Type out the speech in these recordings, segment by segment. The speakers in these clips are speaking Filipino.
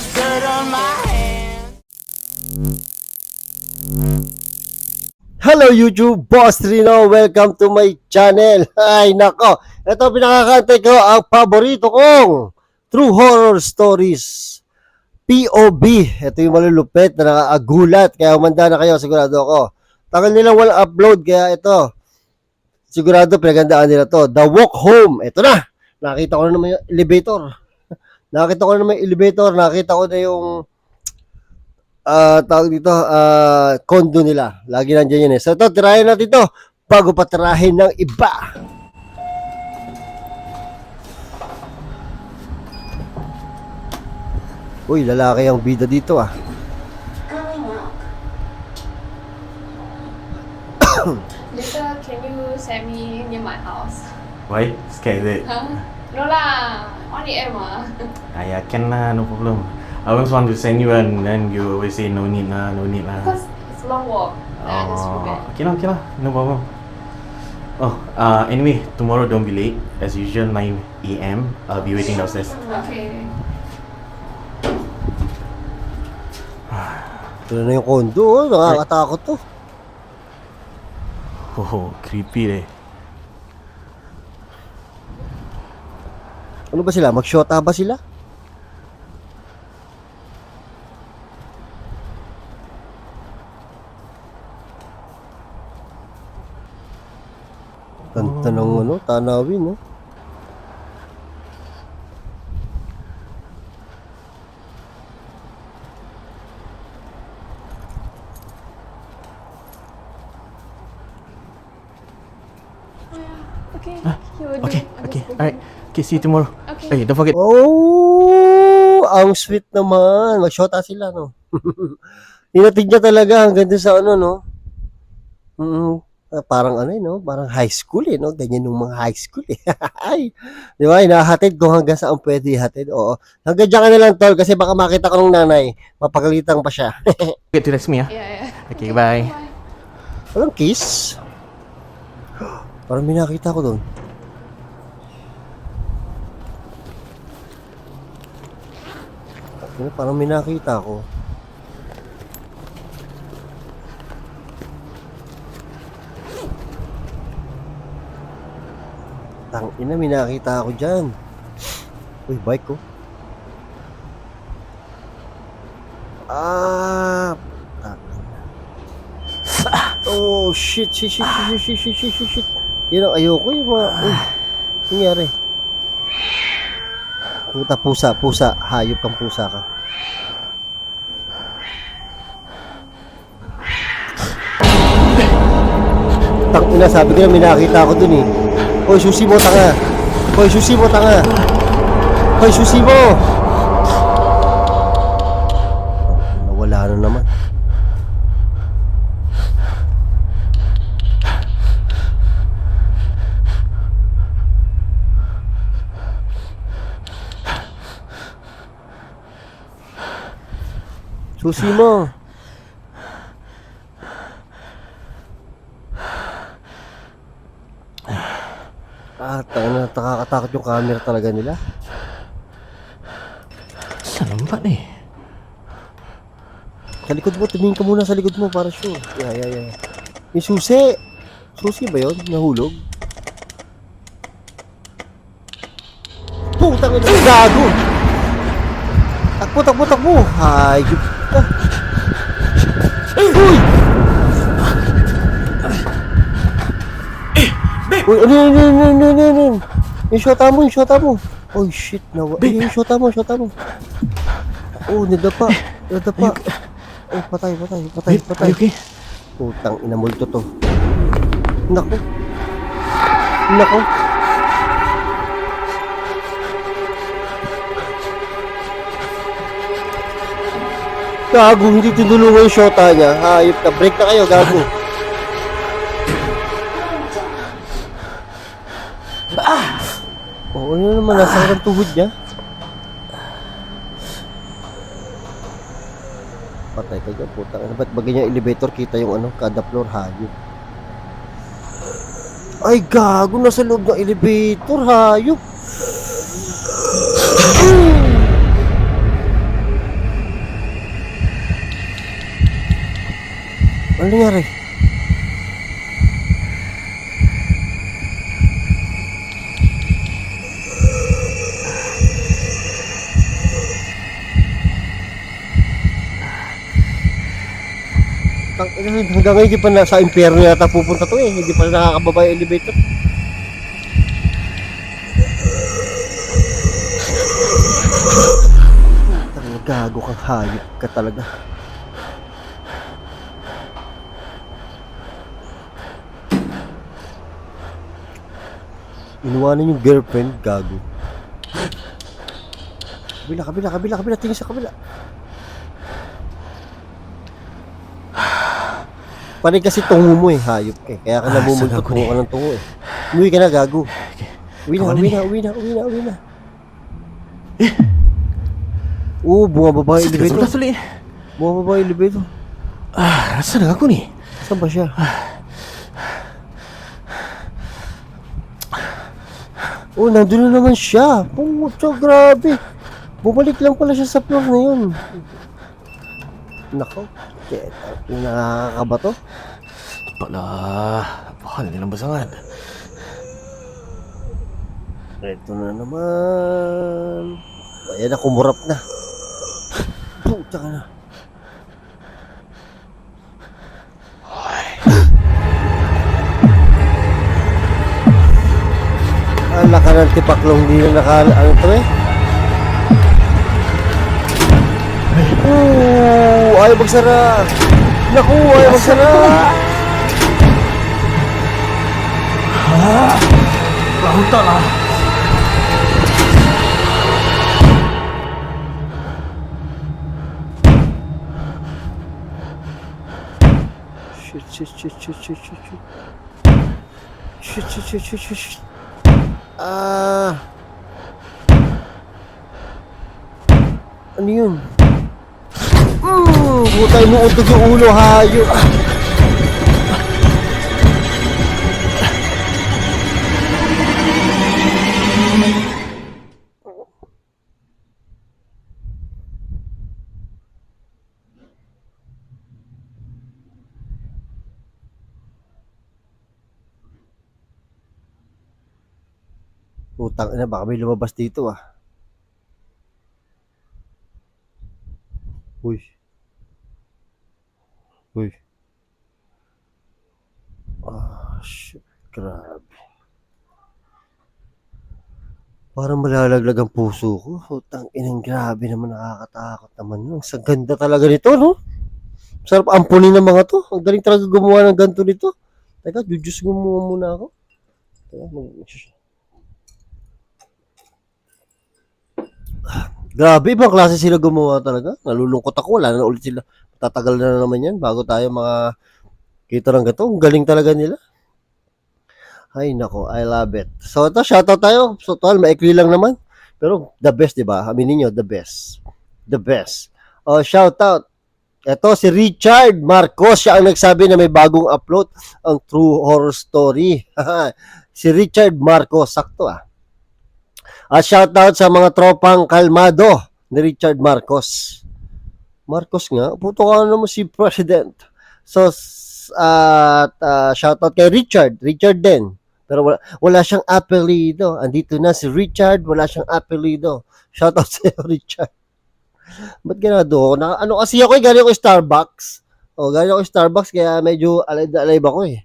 there's dirt on my hands. Hello YouTube, Boss Rino. Welcome to my channel. Ay nako, ito pinakakantay ko ang paborito kong True Horror Stories POV. Ito yung malulupit na nakaagulat. Kaya umanda na kayo, sigurado ako. Tagal nilang walang upload, kaya ito sigurado pinagandaan nila to. The Walk Home. Ito na, nakita ko na naman yung elevator. Nakita ko na yung tawag dito, condo nila. Lagi nandiyan yun eh. So ito, tirahin natin ito bago patirahin ng iba. Uy, lalaki ang bida dito ah. Later, can you send me near my house? Why? Scared is it? Huh? No lah, on the air mah. Yeah, can lah, no problem. I always want to send you and then you always say no need lah, no need lah. Because it's a long walk. I just forget. Okay lah, no problem. Oh, anyway, tomorrow don't be late. As usual, 9 a.m. I'll be waiting downstairs. Okay. Ito na yung condo, oh. Nakakatakot to. Oh, creepy eh. Ano ba sila? Mag-shota ba sila? Ganda ng ano, tanawin, no? Okay. You will Okay, do. okay, alright. Okay, see you tomorrow. Okay. Hey, don't forget. Oh, ang sweet naman. Mag-shota sila, no? Hinatid niya talaga hanggang doon sa ano, no? Parang ano, no? Parang high school, eh, no? Ganyan yung mga high school, eh. Ay, di ba? Hinahatid ko hanggang saan pwede ihatid. Oo. Hanggang dyan ka na lang, tol, kasi baka makita ko ng nanay. Mapagalitan pa siya. Get to rest me, ah. Yeah, yeah. Okay, bye. Walang kiss? Parang may nakita ko doon. Parang may nakita ko. Tangina, may nakita ako dyan. Uy, bike ko. Oh, shit. Yan ang ayoko yung mga... Uy, nangyari. Pusa. Hayop kang pusa ka. Tangina, sabi ko na may nakita ako dun eh. Hoy, susi mo, tanga. Nawala na naman. Susi mo. Nakakatakot yung camera talaga nila. Saan ba eh? Sa likod mo, tumingin ka muna sa likod mo para sure. Yeah. Yung susi. Susi ba yun? Nahulog? Putang ina, gago! Takbo! Hayop ka! Uy! Uy, ano? Yung shota mo. Oh shit, yung shota mo. Oh, nadapa. Oh, patay. Are you okay? Putang ina, multo to. Nako. Gago, hindi tinulungan yung shota niya. Hayop ka, break na kayo, gago. Oh, ano naman, nasaan ang tuhod niya? Patay ka dyan, putang ina. Ba't ba ganyan elevator, kita yung ano, kada floor, hayop. Ay, gago, nasa loob ng elevator, hayop. Ano nangyari? Hanggang ngayon, hindi pa nasa impyerno yata pupunta to eh. Hindi pa nakakababa yung elevator. Gago kang hayop ka talaga. Inuwanan yung girlfriend, gago. Kabila. Tingin sa kabila. Panig kasi tungo mo eh, hayop ka eh. Kaya ka namumultot mo ka ng tungo eh. Umuwi ka na, gago. Uwi na. Oo, bumababa yung elevator. Bumababa yung elevator. Nasaan na ako ni? Saan ba siya? Oh, nandun na naman siya. Puto, grabe. Bumalik lang pala siya sa floor na yun. Nako, nakakaba to. Pala, bakal nilang basangan. Ito na naman. Ayan na, kumurap na. Puta ka na. Ang laka ng tipaklong, hindi na ano to eh. Ayaw magsara. Naku, ayaw magsara. Lahuta lah. Shit. Ano yun? Butay mo utog yung ulo, hayop. Putang ina, baka may lumabas dito ah. Uy. Shit. Grabe. Parang malalaglag ang puso ko. Putang inang, grabe naman, nakakatakot naman yun. Sa ganda talaga nito, no? Sarap ampunin ng mga to. Ang galing talaga gumawa ng ganito nito. Teka, jujus mo muna ako. Grabe, ibang klase sila gumawa talaga. Nalulungkot ako, wala na ulit sila. Tatagal na naman yan bago tayo kita ng gato. Ang galing talaga nila. Ay nako, I love it. So ito, shoutout tayo. So tol, maikli lang naman. Pero the best, di ba? Aminin nyo, the best. The best. Oh, shoutout. Ito si Richard Marcos. Siya ang nagsabi na may bagong upload ang True Horror Story. Si Richard Marcos. Sakto ah. At shoutout sa mga tropang kalmado ni Richard Marcos. Marcos nga, puto ka naman si President. So, shoutout kay Richard din. Pero wala siyang apelido. Andito na si Richard, wala siyang apelido. Shoutout sa iyo, Richard. Ba't ganado? Ano kasi ako eh, galing ako Starbucks. Galing ako Starbucks, kaya medyo alive ako eh.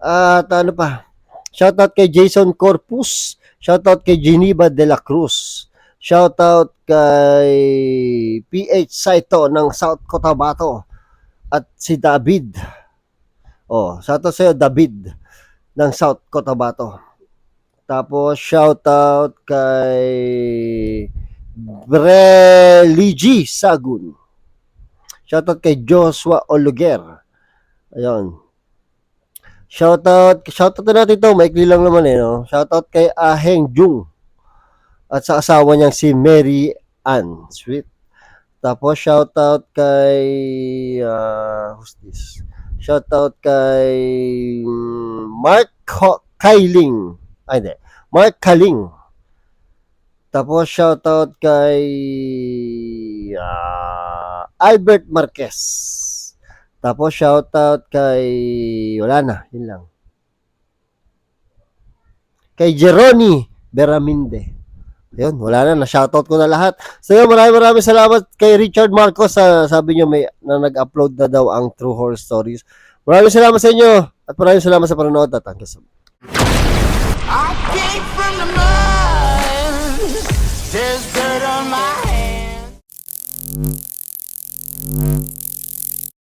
At ano pa? Shoutout kay Jason Corpus. Shoutout kay Geneva de la Cruz. Shoutout kay PH Saito ng South Cotabato. At si David. Shoutout sa'yo, David ng South Cotabato. Tapos shoutout kay Breligi Sagun. Shoutout kay Joshua Oluger. Ayun. Shoutout na natin ito, maikli lang naman eh, no? Shoutout kay Aheng Jung at sa asawa niyang si Mary Ann. Sweet. Tapos shoutout kay who's this? Shoutout kay Mark Kailing. Hindi. Mark Kaling. Tapos shoutout kay Albert Marquez. Tapos shoutout kay wala na, yun lang. Kay Jeroni Beraminde. Ayun, wala na, na-shoutout ko na lahat. So yun, maraming salamat kay Richard Marcos. Sabi nyo na nag-upload na daw ang True Horror Stories. Maraming salamat sa inyo at maraming salamat sa panonood at thank you so much. I came from the mud. There's dirt on my hands.